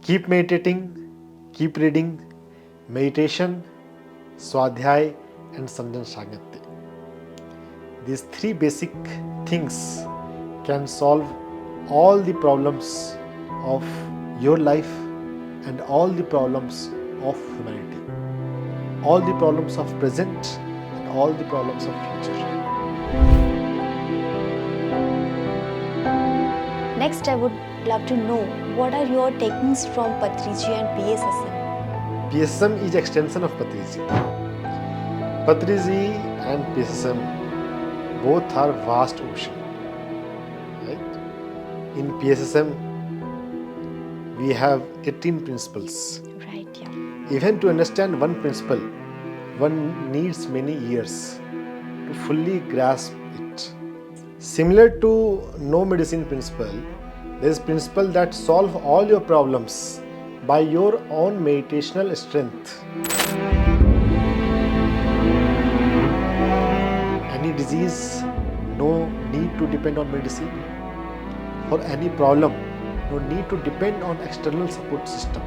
Keep meditating, keep reading, meditation, swadhyay and sanjan. These three basic things can solve all the problems of your life and all the problems of humanity, all the problems of present and all the problems of future. Next, I would love to know what are your takings from Patriji and PSSM? PSSM is extension of Patriji. Patriji and PSSM both are vast ocean. Right? In PSSM, we have 18 principles. Right, yeah. Even to understand one principle, one needs many years to fully grasp it. Similar to no medicine principle, there is principle that solve all your problems by your own meditational strength. Any disease, no need to depend on medicine. For any problem, no need to depend on external support system.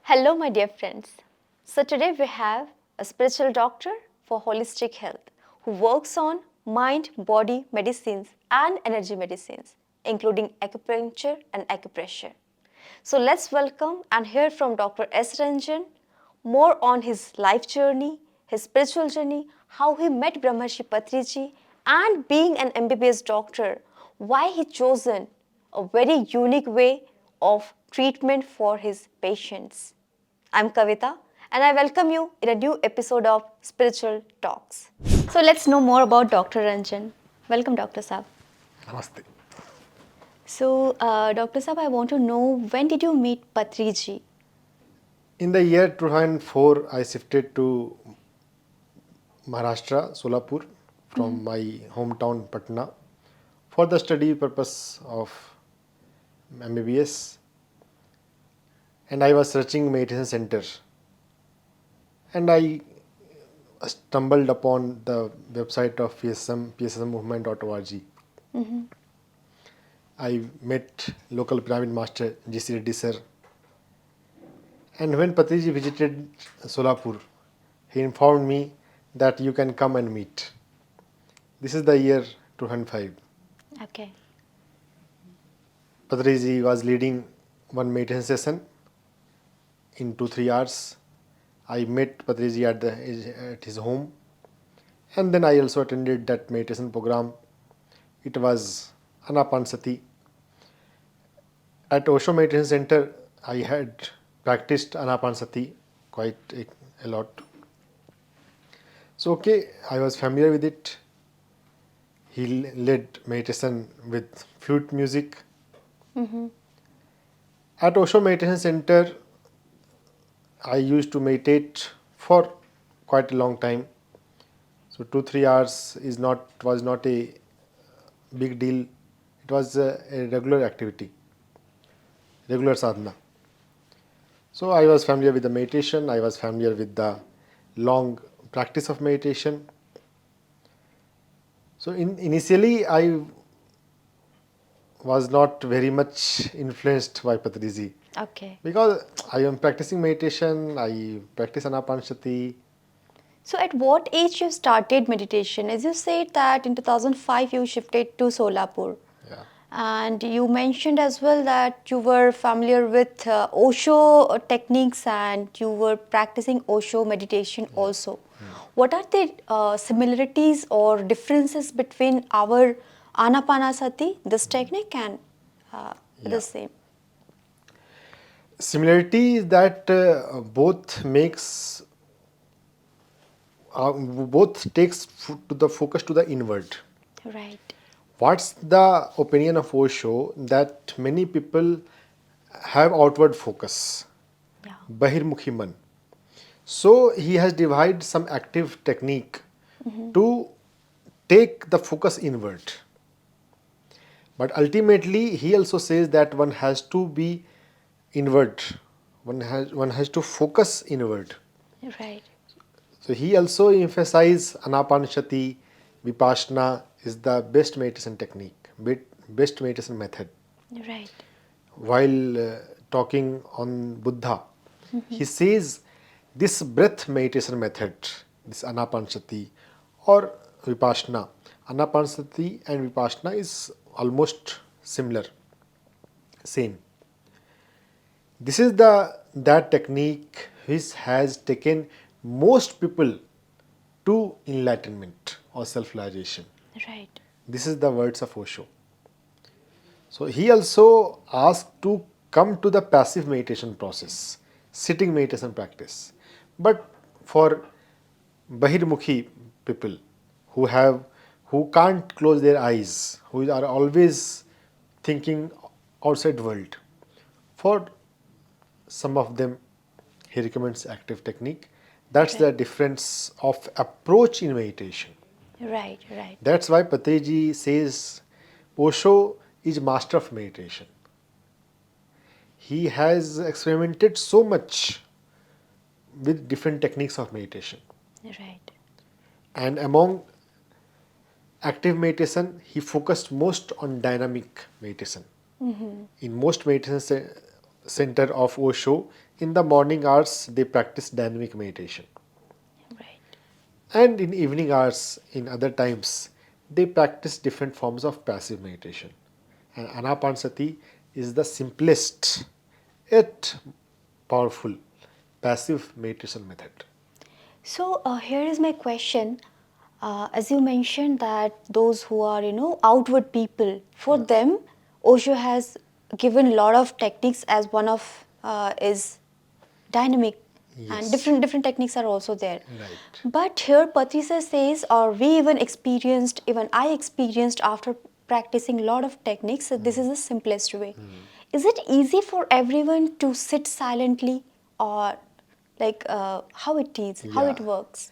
Hello, my dear friends. So today we have a spiritual doctor for holistic health who works on mind, body medicines and energy medicines, including acupuncture and acupressure. So let's welcome and hear from Dr. S. Ranjan more on his life journey, his spiritual journey, how he met Brahmarshi Patriji, and being an MBBS doctor, why he chosen a very unique way of treatment for his patients. I'm Kavita and I welcome you in a new episode of Spiritual Talks. So let's know more about Dr. Ranjan. Welcome, Dr. Saab. Namaste. So, Dr. Saab, I want to know, when did you meet Patriji? In the year 2004, I shifted to Maharashtra, Solapur, from my hometown Patna for the study purpose of MBBS, and I was searching meditation center, and I stumbled upon the website of pmcenglish.org. I met local pyramid master G.C. Reddy sir, and when Patriji visited Solapur, he informed me that you can come and meet. This is the year 2005. Okay. Patriji was leading one meditation session in 2-3 hours. I met Patriji at his home, and then I also attended that meditation program. It was Ana-Pana-Sati. At Osho Meditation Center, I had practiced Ana-Pana-Sati quite a lot. So okay, I was familiar with it. He led meditation with flute music. At Osho Meditation Center, I used to meditate for quite a long time. So 2-3 hours was not a big deal. It was a regular activity, regular sadhana. So I was familiar with the meditation. I was familiar with the long practice of meditation. So initially I was not very much influenced by Patriji. Okay. Because I am practicing meditation, I practice Anapanasati. So at what age you started meditation? As you said that in 2005 you shifted to Solapur. Yeah. And you mentioned as well that you were familiar with Osho techniques and you were practicing Osho meditation also. What are the similarities or differences between our Anapanasati, this technique, and the same? Similarity is that both takes to the focus to the inward. Right. What's the opinion of Osho? That many people have outward focus, Yeah. Bahirmukhi man. So he has divided some active technique to take the focus inward. But ultimately, he also says that one has to be inward. One has to focus inward. Right. So he also emphasized Anapanasati, Vipassana is the best meditation technique, best meditation method. Right. While talking on Buddha, he says this breath meditation method, this Anapanasati or Vipassana, Anapanasati and Vipassana is almost similar, same. This is that technique which has taken most people to enlightenment or self-realization. Right. This is the words of Osho. So he also asked to come to the passive meditation process, sitting meditation practice. But for Bahirmukhi people who can't close their eyes, who are always thinking outside world, for some of them he recommends active technique. That's the Right. difference of approach in meditation. Right. Right. That's why Patriji says Osho is master of meditation. He has experimented so much with different techniques of meditation. Right. And among active meditation, he focused most on dynamic meditation. In most meditation center of Osho, in the morning hours, they practice dynamic meditation. Right. And in evening hours, in other times, they practice different forms of passive meditation. And Anapanasati is the simplest yet powerful passive meditation method. So here is my question. As you mentioned that those who are outward people, for them Osho has given a lot of techniques, as one of is dynamic, and Yes, different techniques are also there. right. But here Patriji says, or we even experienced, even I experienced after practicing a lot of techniques, that this is the simplest way. Is it easy for everyone to sit silently, or like how it is, how it Yeah. works?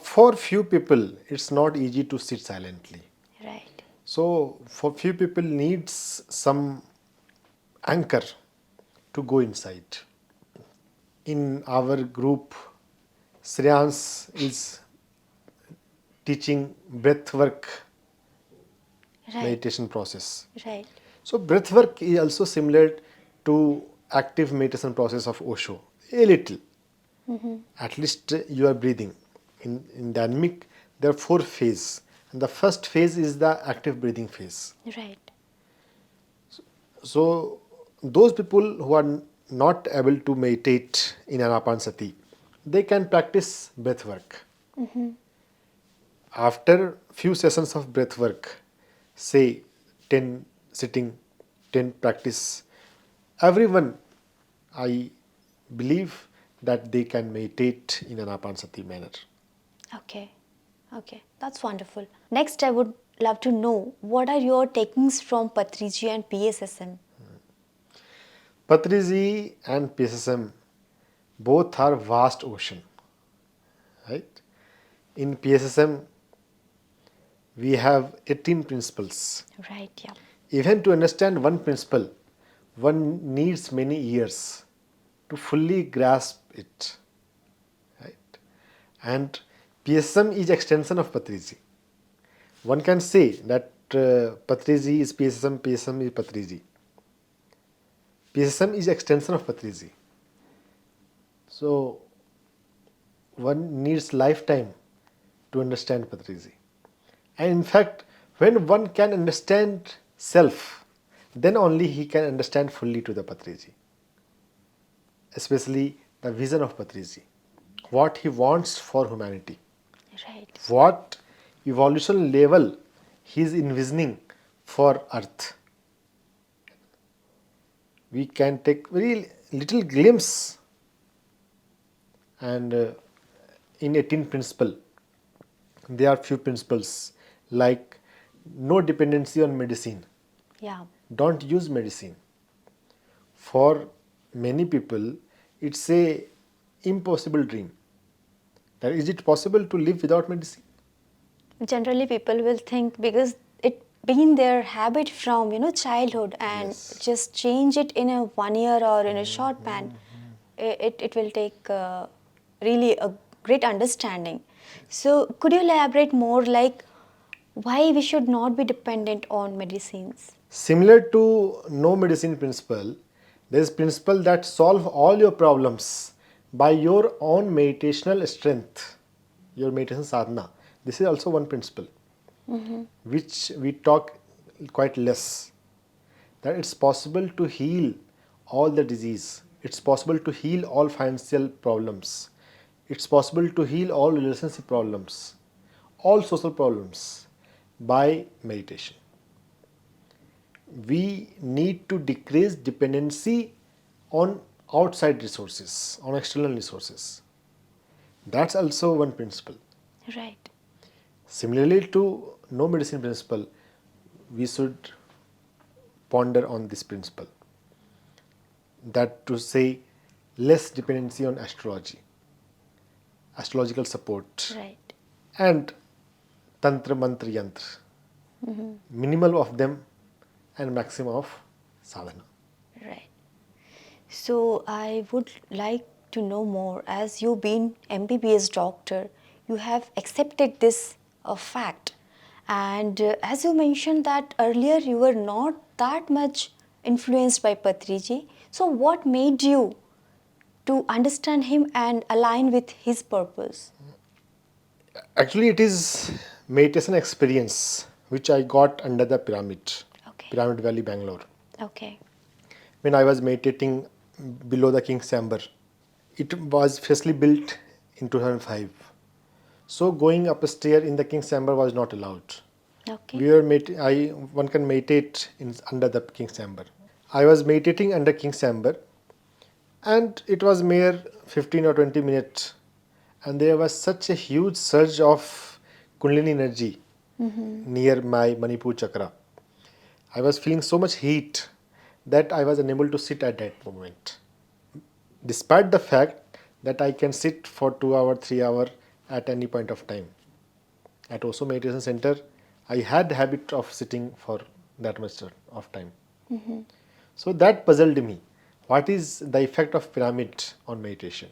For few people, it's not easy to sit silently. Right. So, for few people, needs some anchor to go inside. In our group, Shreyans is teaching breath work Right. meditation process. Right. So breath work is also similar to active meditation process of Osho. A little. At least you are breathing. In dynamic, there are 4 phases. And the first phase is the active breathing phase. Right. So those people who are not able to meditate in Anapanasati, they can practice breath work. After few sessions of breath work, say 10 sitting, 10 practice, everyone, I believe that they can meditate in an Anapanasati manner. Okay. Okay. That's wonderful. Next, I would love to know what are your takings from Patriji and PSSM? Patriji and PSSM both are vast ocean, right? In PSSM, we have 18 principles. Right. Yeah. Even to understand one principle, one needs many years to fully grasp it, right? And PSM is extension of Patriji. One can say that Patriji is PSM, PSM is Patriji. PSM is extension of Patriji. So one needs lifetime to understand Patriji. And in fact, when one can understand self, then only he can understand fully to the Patriji. Especially the vision of Patriji. What he wants for humanity. Right. What evolution level he is envisioning for Earth. We can take very little glimpse, and in 18 principle, there are few principles like no dependency on medicine. Yeah. Don't use medicine. For many people, it's a impossible dream. That is it possible to live without medicine? Generally, people will think, because it been their habit from childhood, and Yes. just change it in a 1 year or in a short span, it will take really a great understanding. So could you elaborate more, like why we should not be dependent on medicines. Similar to no medicine principle, there is principle that solve all your problems by your own meditational strength, your meditation sadhana. This is also one principle, which we talk quite less. That it's possible to heal all the disease. It's possible to heal all financial problems. It's possible to heal all relationship problems, all social problems by meditation. We need to decrease dependency on outside resources, on external resources. That's also one principle. Right. Similarly to no medicine principle, we should ponder on this principle. That to say less dependency on astrology, astrological support, Right. and tantra, mantra, yantra. Minimal of them and maximum of sadhana. Right. So I would like to know more. As you being MBBS doctor, you have accepted this fact, and as you mentioned that earlier you were not that much influenced by Patriji. So what made you to understand him and align with his purpose? Actually, it is meditation experience which I got under the pyramid, Okay. Pyramid Valley, Bangalore. Okay. When I was meditating below the King's Chamber, it was freshly built in 2005. So going up a stair in the King's Chamber was not allowed. Okay. We were one can meditate under the King's Chamber. I was meditating under King's Chamber, and it was mere 15 or 20 minutes, and there was such a huge surge of Kundalini energy near my Manipur chakra. I was feeling so much heat that I was unable to sit at that moment, despite the fact that I can sit for 2 hours, 3 hours at any point of time. At Osho Meditation Center, I had the habit of sitting for that much of time. So that puzzled me. What is the effect of pyramid on meditation?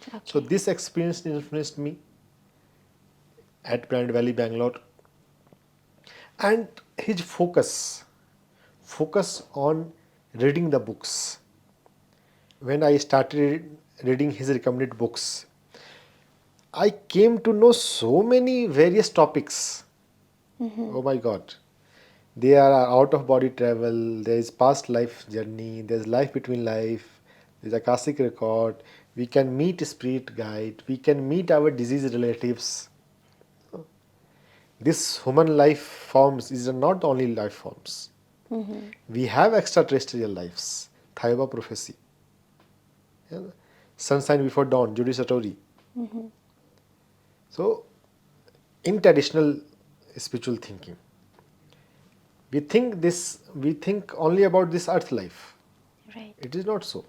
Okay. So this experience influenced me at Pyramid Valley, Bangalore. And his focus on reading the books. When I started reading his recommended books, I came to know so many various topics. Oh my God. There are out of body travel, there is past life journey, there is life between life, there is Akashic record, we can meet a spirit guide, we can meet our deceased relatives. This human life forms is not only life forms. We have extraterrestrial lives, Thaiba prophecy, yeah. Sunshine before dawn, Judy Satori. So, in traditional spiritual thinking, we think only about this earth life. Right. It is not so.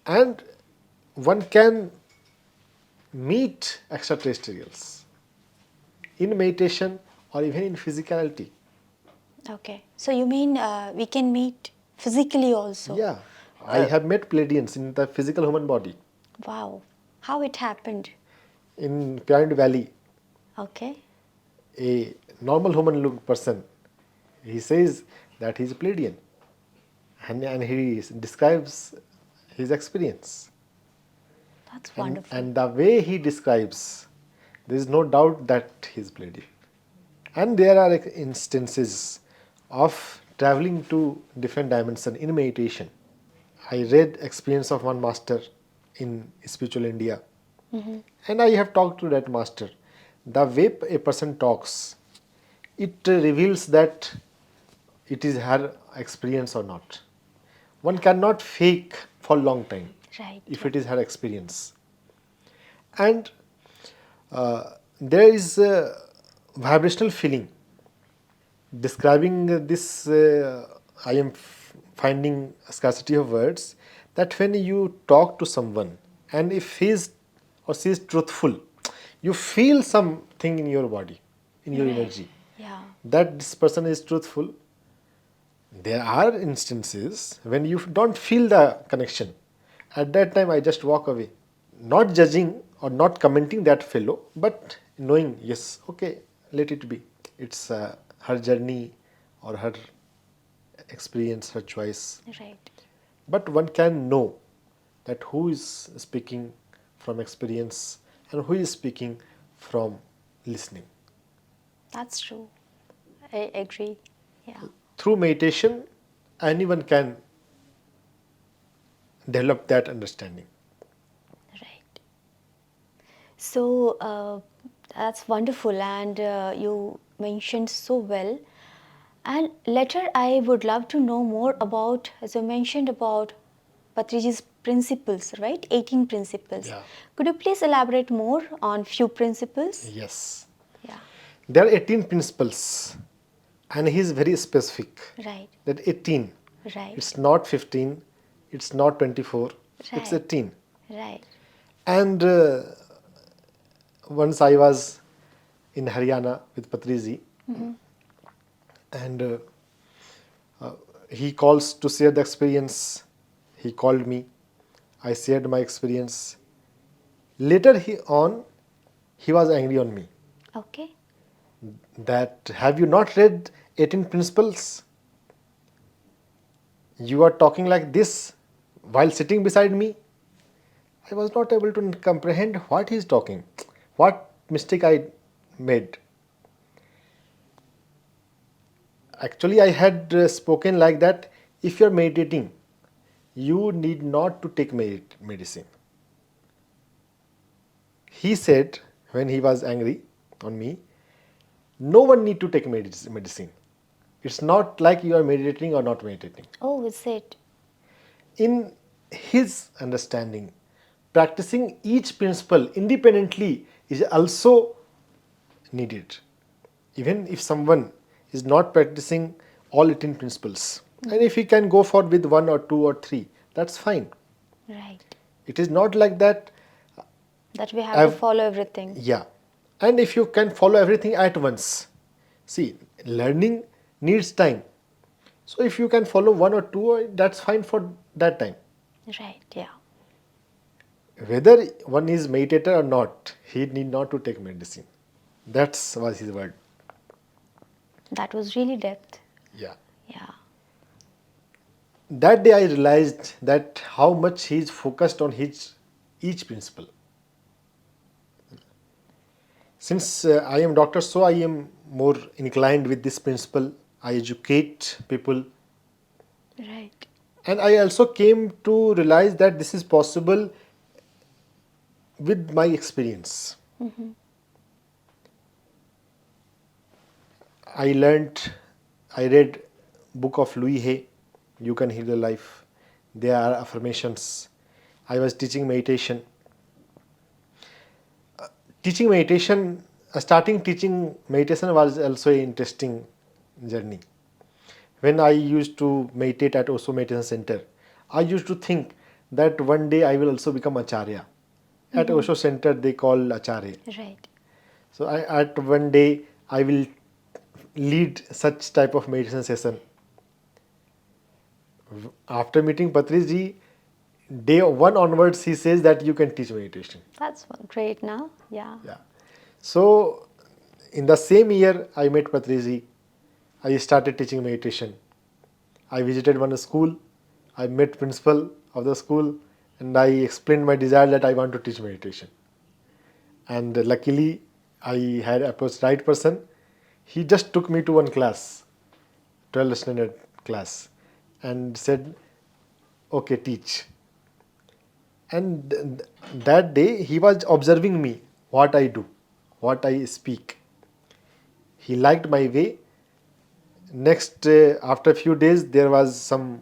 And one can meet extraterrestrials in meditation or even in physicality. Okay. So you mean we can meet physically also? Yeah, I have met Pleiadians in the physical human body Wow. How it happened? in Pyramid Valley. Okay. A normal human look person, he says that he is a Pleiadian, and he describes his experience. That's wonderful. And the way he describes, there is no doubt that he is Pleiadian. And there are instances of traveling to different dimensions in meditation. I read experience of one master in spiritual India, and I have talked to that master. The way a person talks, it reveals that it is her experience or not. One cannot fake for a long time Right. if it is her experience. And there is a vibrational feeling. Describing this, I am finding a scarcity of words, that when you talk to someone and if he is or she is truthful, you feel something in your body, in your energy, Yeah. that this person is truthful. There are instances when you don't feel the connection. At that time, I just walk away, not judging or not commenting that fellow, but knowing, yes, okay, let it be. It's her journey or her experience, her choice. Right. But one can know that who is speaking from experience and who is speaking from listening. That's true. I agree. Yeah. Through meditation, anyone can develop that understanding. Right. So that's wonderful, and you mentioned so well. And later, I would love to know more about, as you mentioned, about Patriji's principles, right? 18 principles. Yeah. Could you please elaborate more on few principles? Yes. Yeah. There are 18 principles, and he is very specific. Right. That 18. Right. It's not 15, it's not 24, it's Right. 18. Right. And once I was in Haryana with Patriji, and he calls to share the experience. He called me. I shared my experience. Later he was angry on me. Okay. That have you not read 18 principles? You are talking like this while sitting beside me. I was not able to comprehend what he is talking, what mistake I made. Actually, I had spoken like that. If you are meditating, you need not to take medicine. He said when he was angry on me, no one need to take medicine. It's not like you are meditating or not meditating. Oh, is it? In his understanding, practicing each principle independently is also needed. Even if someone is not practicing all 18 principles, and if he can go for with one or two or three, that's fine. Right. It is not like that. That we have to follow everything. Yeah. And if you can follow everything at once, see, learning needs time. So if you can follow one or two, that's fine for that time. Right. Yeah. Whether one is meditator or not, he need not to take medicine. That was his word. That was really depth. Yeah. Yeah. That day I realized that how much he is focused on each principle. Since I am doctor, so I am more inclined with this principle. I educate people, Right. and I also came to realize that this is possible with my experience. I read book of Louis Hay, You Can Heal Your Life. There are affirmations. I was teaching meditation. Starting teaching meditation was also an interesting journey. When I used to meditate at Osho Meditation Center, I used to think that one day I will also become Acharya. At Osho Center, they call Acharya. Right. So at one day I will lead such type of meditation session. After meeting Patriji, day one onwards, he says that you can teach meditation. That's great now. Yeah. Yeah. So in the same year I met Patriji, I started teaching meditation. I visited one school, I met principal of the school, and I explained my desire that I want to teach meditation. And luckily, I had approached right person. He just took me to one class, 12th standard class, and said, "Okay, teach." And that day, he was observing me, what I do, what I speak. He liked my way. Next, after a few days, there was some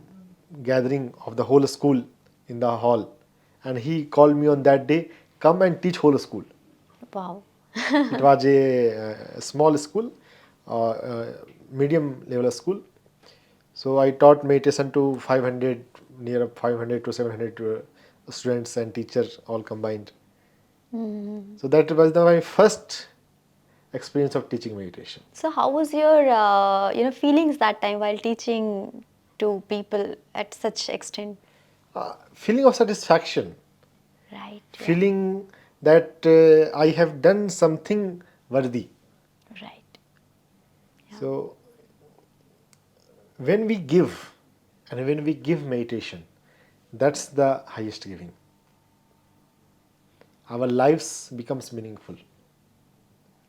gathering of the whole school in the hall, and he called me on that day, come and teach whole school. Wow. It was a small school, medium level school. So I taught meditation to 500, near 500 to 700 students and teachers all combined. So that was my first experience of teaching meditation. So how was your feelings that time while teaching to people at such extent? Feeling of satisfaction, Right. Yeah. feeling that I have done something worthy. Right. So when we give, and when we give meditation, that's the highest giving. Our lives becomes meaningful.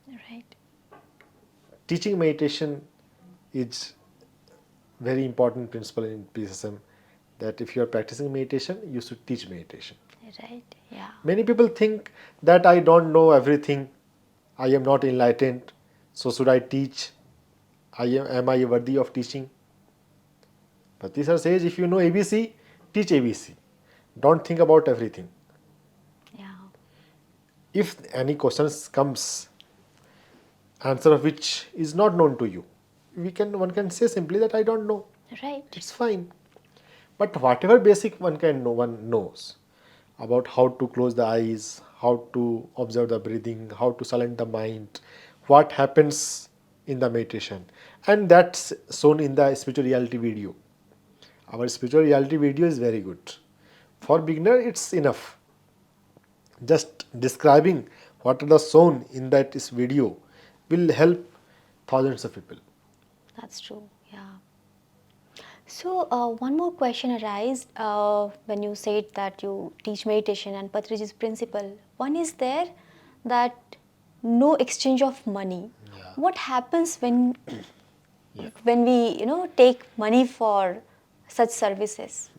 Right. Teaching meditation is very important principle in PSSM, that if you are practicing meditation, you should teach meditation. Right. Yeah. Many people think that I don't know everything, I am not enlightened, so should I teach? Am I worthy of teaching? Patri sir says, if you know ABC, teach ABC. Don't think about everything. Yeah. If any questions comes, answer of which is not known to you, one can say simply that I don't know. Right. It's fine. But whatever basic one knows about how to close the eyes, how to observe the breathing, how to silence the mind, what happens in the meditation, and that's shown in the spiritual reality video. Our spiritual reality video is very good. For beginner, it's enough. Just describing what are the shown in that video will help thousands of people. That's true. Yeah. So one more question arises when you said that you teach meditation and Patriji's principle. One is there that no exchange of money. Yeah. What happens when Yeah. when we take money for such services?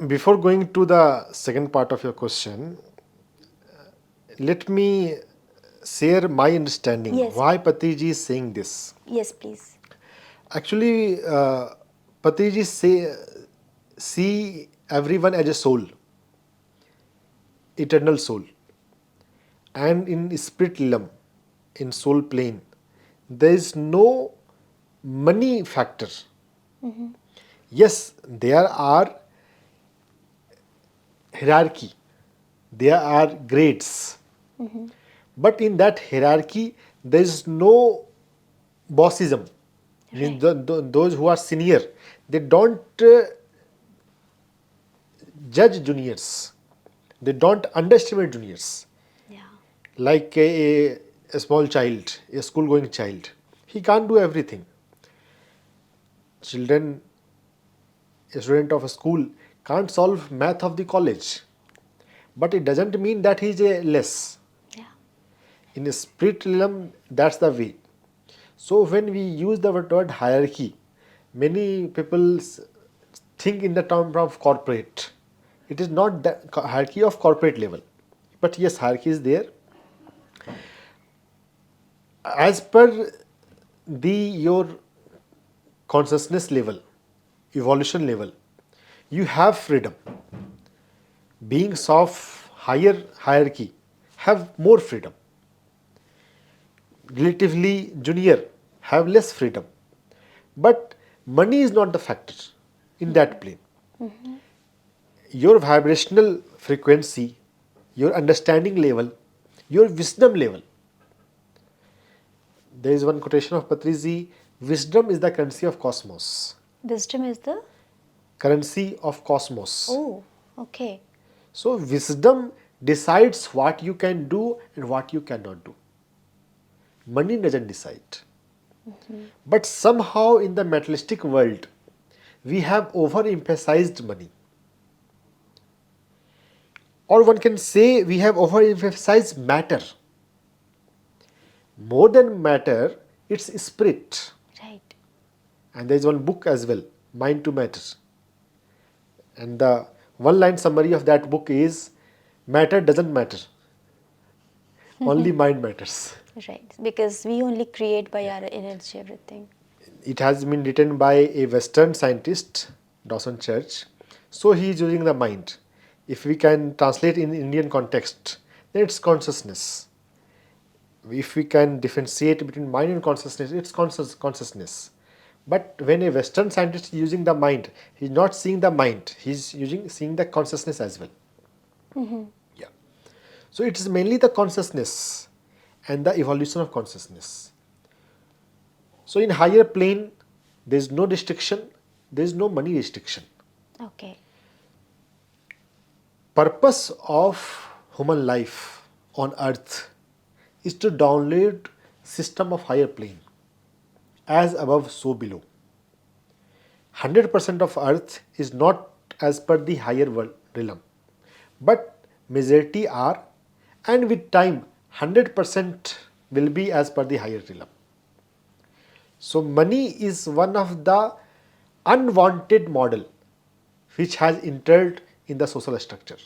Before going to the second part of your question, let me share my understanding Yes. why Patriji is saying this. Yes, please. Actually, Patriji see everyone as a soul, eternal soul, and in spirit realm, in soul plane, there is no money factor. Yes, there are hierarchy, there are grades, but in that hierarchy there is no bossism. Means those who are senior, they don't judge juniors, they don't underestimate juniors. Yeah. Like a small child, a school going child, he can't do everything. Children, a student of a school can't solve math of the college, but it doesn't mean that he is a less. Yeah. In a spirit realm, that's the way. So when we use the word hierarchy, many people think in the term of corporate. It is not the hierarchy of corporate level, but yes, hierarchy is there. As per your consciousness level, evolution level, you have freedom. Beings of higher hierarchy have more freedom. Relatively junior have less freedom. But money is not the factor in that plane. Your vibrational frequency, your understanding level, your wisdom level. There is one quotation of Patriji, wisdom is the currency of cosmos. Wisdom is the. Currency of cosmos. Oh, okay. So wisdom decides what you can do and what you cannot do. Money doesn't decide. But somehow in the materialistic world, we have overemphasized money. Or one can say we have overemphasized matter. More than matter, it's spirit. Right. And there is one book as well, Mind to Matter. And the one-line summary of that book is, matter doesn't matter. Only mind matters. Right. Because we only create by our energy everything. It has been written by a Western scientist, Dawson Church. So he is using the mind. If we can translate in Indian context, then it's consciousness. If we can differentiate between mind and consciousness, it's consciousness. But when a Western scientist is using the mind, he's not seeing the mind, he's seeing the consciousness as well. Yeah. So it is mainly the consciousness and the evolution of consciousness. So in higher plane, there is no restriction, there is no money restriction. Okay. Purpose of human life on earth is to download system of higher plane. as above, so below. 100% of earth is not as per the higher world realm, but majority are, and with time 100% will be as per the higher realm. So money is one of the unwanted model which has entered in the social structure.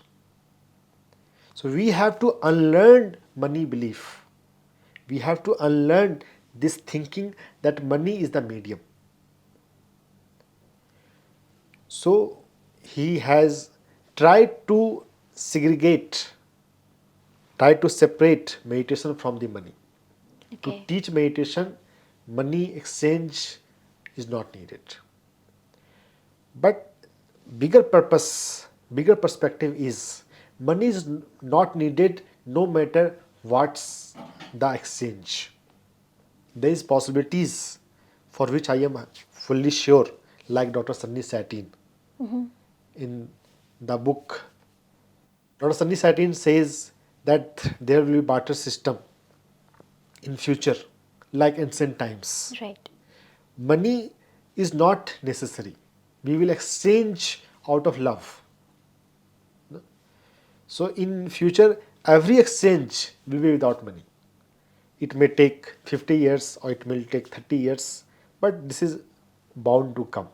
So we have to unlearn money belief. We have to unlearn this thinking that money is the medium. So he has tried to segregate, tried to separate meditation from the money. To Okay. teach meditation, money exchange is not needed. But bigger purpose, bigger perspective is money is not needed no matter what's the exchange. There is possibilities for which I am fully sure, like Dr. Sunny Satin. In the book, Dr. Sunny Satin says that there will be barter system in future, like ancient times. Right. Money is not necessary. We will exchange out of love. So in future, every exchange will be without money. It may take 50 years or it may take 30 years, but this is bound to come.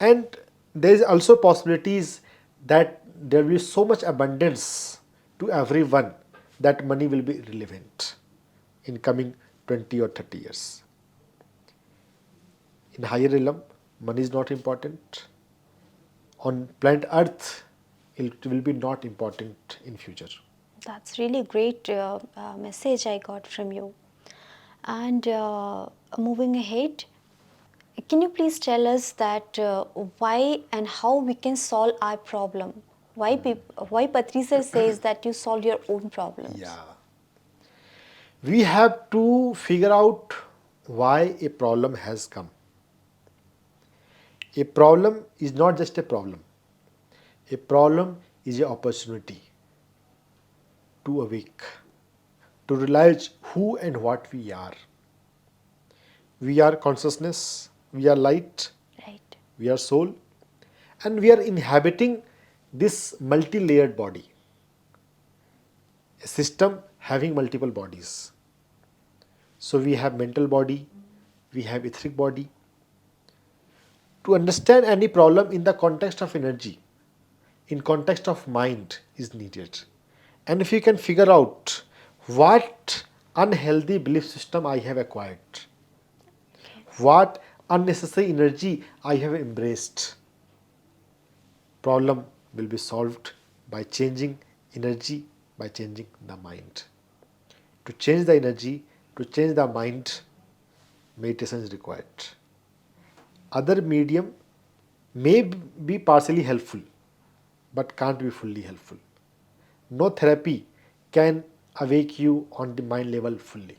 And there is also possibilities that there will be so much abundance to everyone that money will be irrelevant in coming 20 or 30 years. In higher realm, money is not important. On planet Earth, it will be not important in future. That's really great message I got from you. And moving ahead, can you please tell us that why and how we can solve our problem? Why Patriji says that you solve your own problems? Yeah. We have to figure out why a problem has come. A problem is not just a problem. A problem is an opportunity to awake, to realize who and what we are. We are consciousness, we are light, Right. we are soul, and we are inhabiting this multi-layered body, a system having multiple bodies. So we have mental body, we have etheric body. To understand any problem in the context of energy, in context of mind is needed. And if you can figure out what unhealthy belief system I have acquired, what unnecessary energy I have embraced, problem will be solved by changing energy, by changing the mind. To change the energy, to change the mind, meditation is required. Other medium may be partially helpful, but can't be fully helpful. No therapy can awake you on the mind level fully.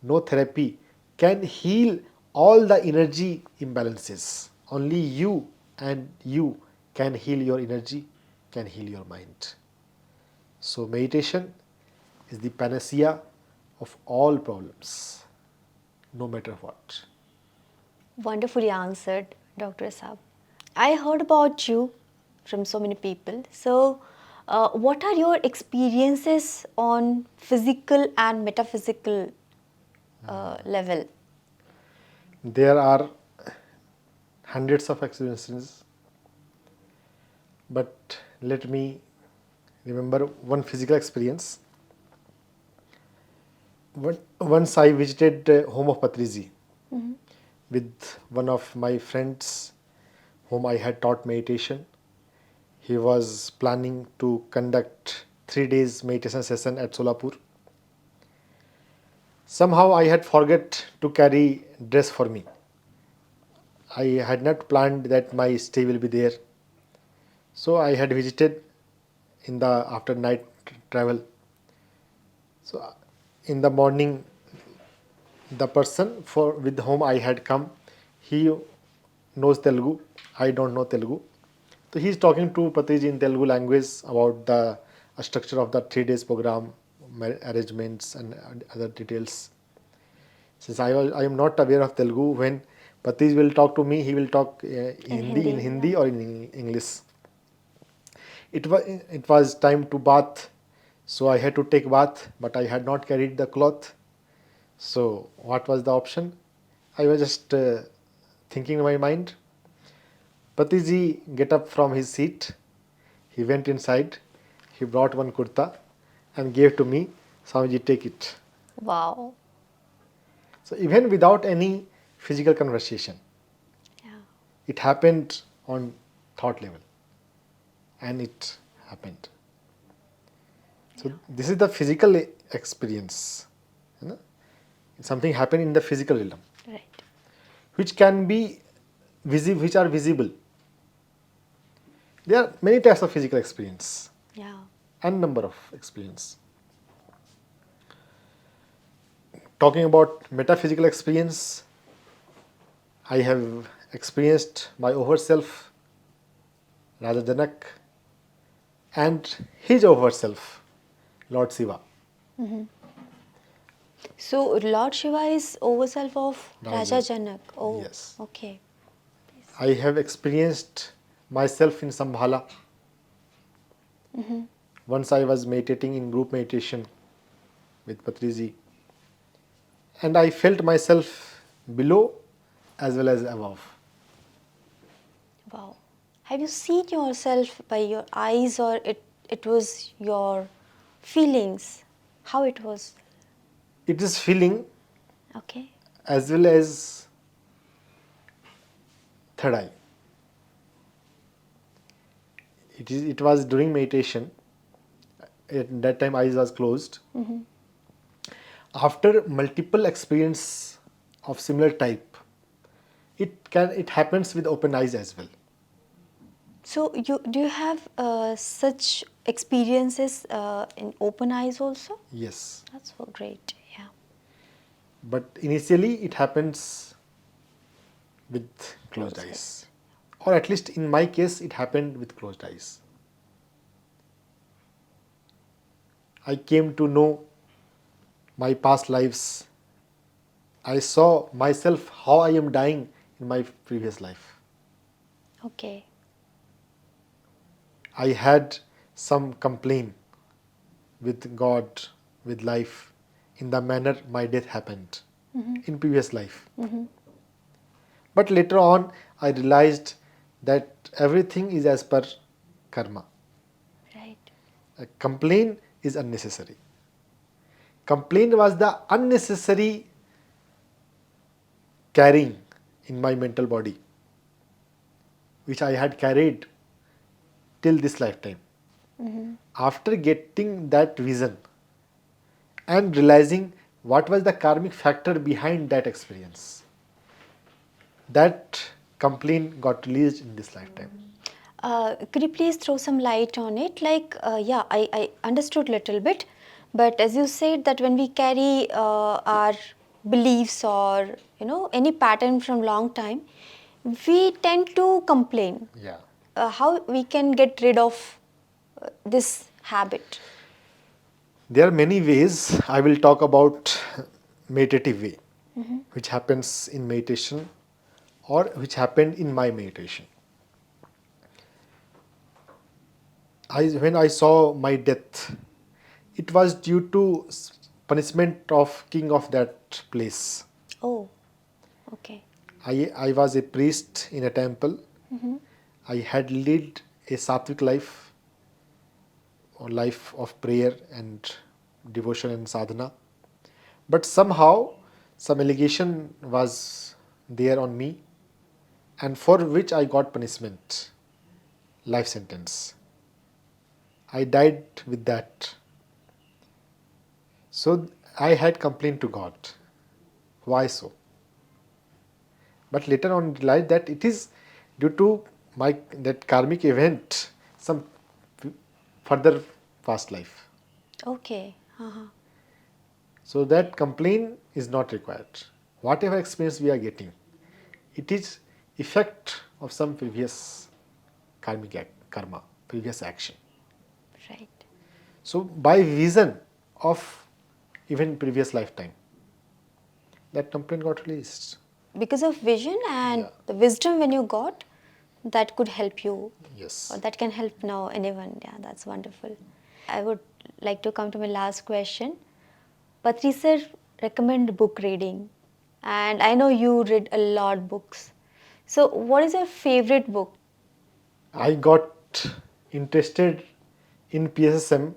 No therapy can heal all the energy imbalances. Only you and you can heal your energy, can heal your mind. So meditation is the panacea of all problems, no matter what. Wonderfully answered, Dr. Saab. I heard about you from so many people. So, what are your experiences on physical and metaphysical level? There are hundreds of experiences, but let me remember one physical experience. Once I visited home of Patriji with one of my friends whom I had taught meditation. He was planning to conduct 3 days meditation session at Solapur. Somehow I had forget to carry dress for me. I had not planned that my stay will be there. So I had visited in the after night travel. So in the morning, the person with whom I had come, he knows Telugu. I don't know Telugu. So he is talking to Patriji in Telugu language about the structure of the 3 days program, arrangements and other details. Since I am not aware of Telugu, when Patriji will talk to me, he will talk in Hindi yeah. or in English. It was time to bath, so I had to take bath, but I had not carried the cloth. So what was the option? I was just thinking in my mind. Patriji get up from his seat. He went inside. He brought one kurta and gave to me. Swamiji, take it. Wow. So even without any physical conversation, Yeah. it happened on thought level, and it happened. So this is the physical experience. You know? Something happened in the physical realm, Right. which can be which are visible. There are many types of physical experience Yeah. and number of experience. Talking about metaphysical experience, I have experienced my over self, Rajan, and his over self, Lord Shiva. So Lord Shiva is overself of Raja Rajan. Janak. Oh, Yes. okay. I have experienced myself in Sambhala. Once I was meditating in group meditation with Patriji, and I felt myself below as well as above. Wow. Have you seen yourself by your eyes, or it was your feelings? How it was? It is feeling Okay. as well as third eye. It was during meditation. At that time eyes was closed. After multiple experience of similar type, it happens with open eyes as well. So you have such experiences in open eyes also? Yes. That's so great. Yeah. But initially it happens with closed Closed eyes. Or at least in my case it happened with closed eyes. I came to know my past lives. I saw myself how I am dying in my previous life. Okay. I had some complaint with God, with life, in the manner my death happened in previous life. But later on, I realized that everything is as per karma. Right. A complaint is unnecessary. Complaint was the unnecessary carrying in my mental body, which I had carried till this lifetime. After getting that vision and realizing what was the karmic factor behind that experience, that complaint got released in this lifetime. Could you please throw some light on it? Like, yeah, I understood little bit, but as you said that when we carry our beliefs or any pattern from long time, we tend to complain. Yeah. How we can get rid of this habit? There are many ways. I will talk about meditative way, which happens in meditation or which happened in my meditation. When I saw my death, it was due to punishment of king of that place. Oh, okay. I was a priest in a temple. I had led a sattvic life, or life of prayer and devotion and sadhana. But somehow some allegation was there on me, and for which I got punishment, life sentence. I died with that. So I had complained to God. Why so? But later on realized that it is due to that karmic event, some further past life. Okay. Uh-huh. So that complaint is not required. Whatever experience we are getting, it is effect of some previous karma, previous action. Right. So by vision of even previous lifetime, that complaint got released. Because of vision and Yeah. the wisdom when you got, that could help you. Yes. Or that can help now anyone. Yeah, that's wonderful. I would like to come to my last question. Patri sir recommend book reading, and I know you read a lot books. So, what is your favorite book? I got interested in PSSM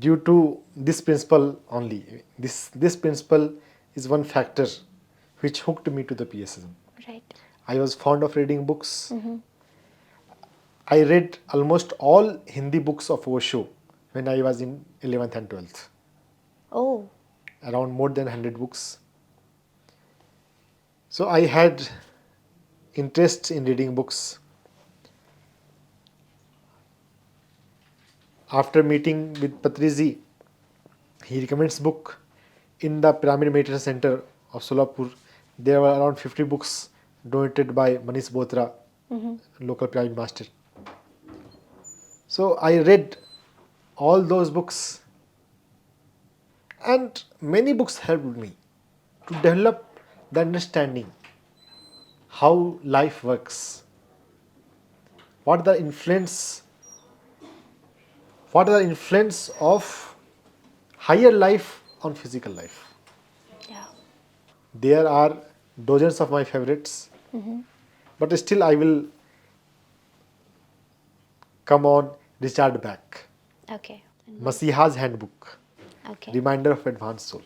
due to this principle only. This principle is one factor which hooked me to the PSSM. Right. I was fond of reading books. I read almost all Hindi books of Osho when I was in 11th and 12th. Oh, Around more than 100 books. So I had interest in reading books. After meeting with Patriji, he recommends book in the Pyramid Meditation Center of Solapur. There were around 50 books donated by Manish Botra, local pyramid master. So I read all those books, and many books helped me to develop the understanding how life works, what the influence of higher life on physical life. yeah. There are dozens of my favorites, but still I will come on Richard Bach, Okay. Masiha's Handbook, Okay. Reminder of Advanced Soul,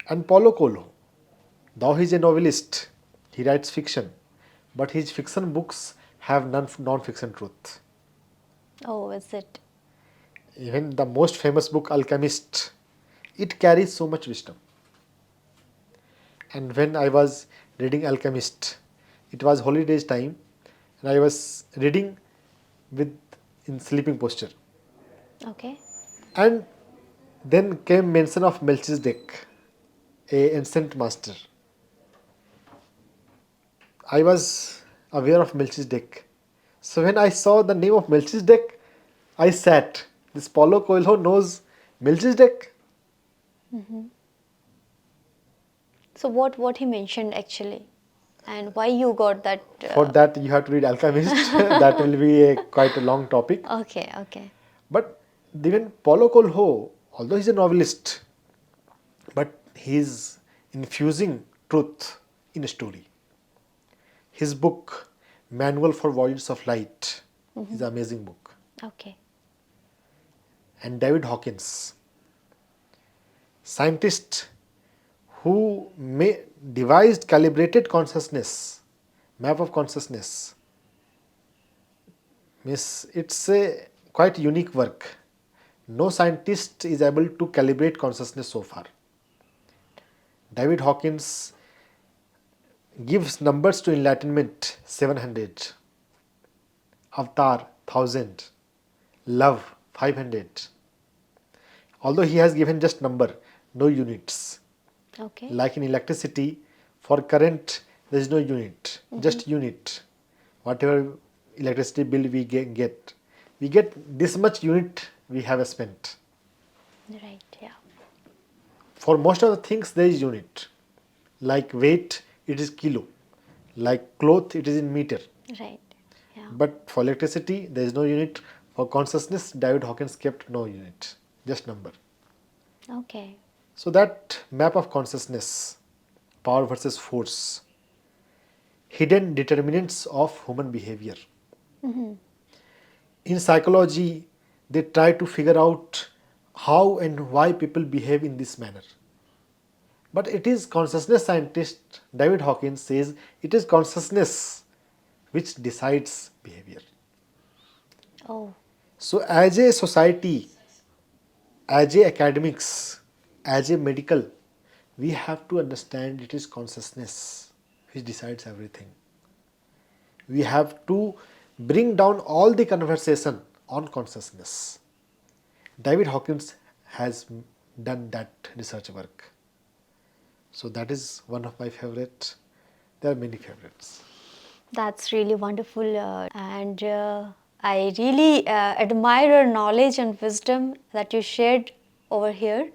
and Paulo Coelho. Though he is a novelist, he writes fiction, but his fiction books have non-fiction truth. Oh, is it? Even the most famous book, Alchemist, it carries so much wisdom. And when I was reading Alchemist, it was holidays time, and I was reading with in sleeping posture. Okay. And then came mention of Melchizedek, a ancient master. I was aware of Melchizedek. So when I saw the name of Melchizedek, I sat. This Paulo Coelho knows Melchizedek. So, what he mentioned actually, and why you got that? For that you have to read Alchemist. That will be quite a long topic. Okay. Okay. But even Paulo Coelho, although he's a novelist, but he's infusing truth in a story. His book, Manual for Voyages of Light, is an amazing book. Okay. And David Hawkins, scientist who devised calibrated consciousness, map of consciousness. It's a quite unique work. No scientist is able to calibrate consciousness so far. David Hawkins gives numbers to enlightenment 700, avatar 1000, love 500. Although he has given just number, no units. Okay. Like in electricity, for current there is no unit, just unit. Whatever electricity bill we get, we get this much unit we have spent. Right. Yeah. For most of the things there is unit. Like weight, it is kilo. Like cloth, it is in meter. Right. Yeah. But for electricity, there is no unit. For consciousness, David Hawkins kept no unit, just number. Okay. So that map of consciousness, power versus force, hidden determinants of human behavior. In psychology, they try to figure out how and why people behave in this manner. But it is consciousness scientist David Hawkins says it is consciousness which decides behavior. Oh. So as a society, as a academics, as a medical, we have to understand it is consciousness which decides everything. We have to bring down all the conversation on consciousness. David Hawkins has done that research work. So that is one of my favorite. There are many favorites. That's really wonderful, and I really admire your knowledge and wisdom that you shared over here.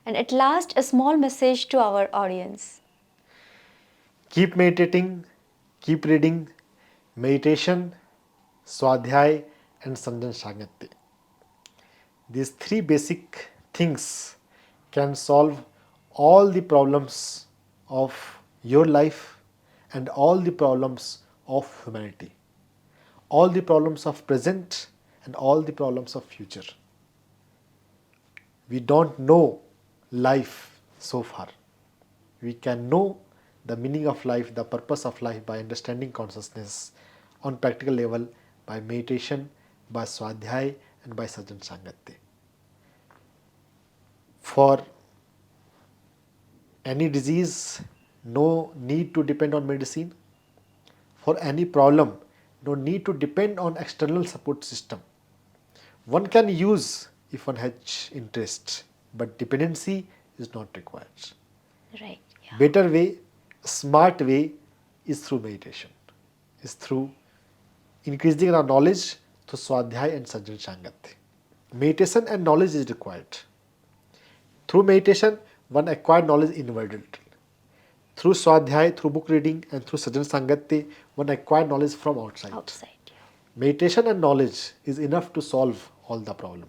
And at last, a small message to our audience. Keep meditating, keep reading, meditation, swadhyay and sanjan shangati. These three basic things can solve all the problems of your life and all the problems of humanity, all the problems of present and all the problems of future. We don't know life so far. We can know the meaning of life, the purpose of life by understanding consciousness on practical level by meditation, by swadhyay and by sajan sangati. For any disease, no need to depend on medicine. For any problem, no need to depend on external support system. One can use if one has interest, but dependency is not required. Right. Yeah. Better way, smart way is through meditation, is through increasing our knowledge through swadhyay and sajan shangati. Meditation and knowledge is required. Through meditation, one acquired knowledge inwardly. Through swadhyay, through book reading and through sajan sangati, one acquired knowledge from outside. Yeah. Meditation and knowledge is enough to solve all the problem.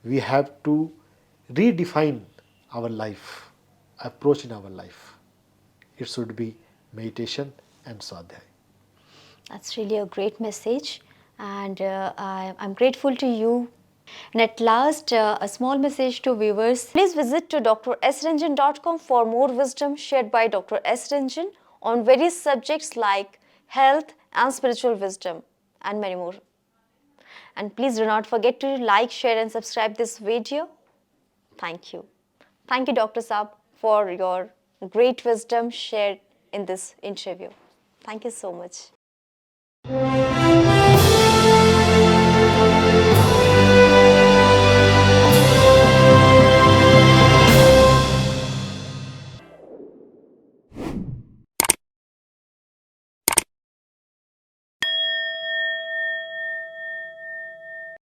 We have to redefine our life, approach in our life. It should be meditation and swadhyay. That's really a great message, and I'm grateful to you. And at last, a small message to viewers. Please visit to drsranjan.com for more wisdom shared by Dr. S. Ranjan on various subjects like health and spiritual wisdom and many more. And please do not forget to like, share and subscribe this video. Thank you. Thank you, Dr. Saab, for your great wisdom shared in this interview. Thank you so much.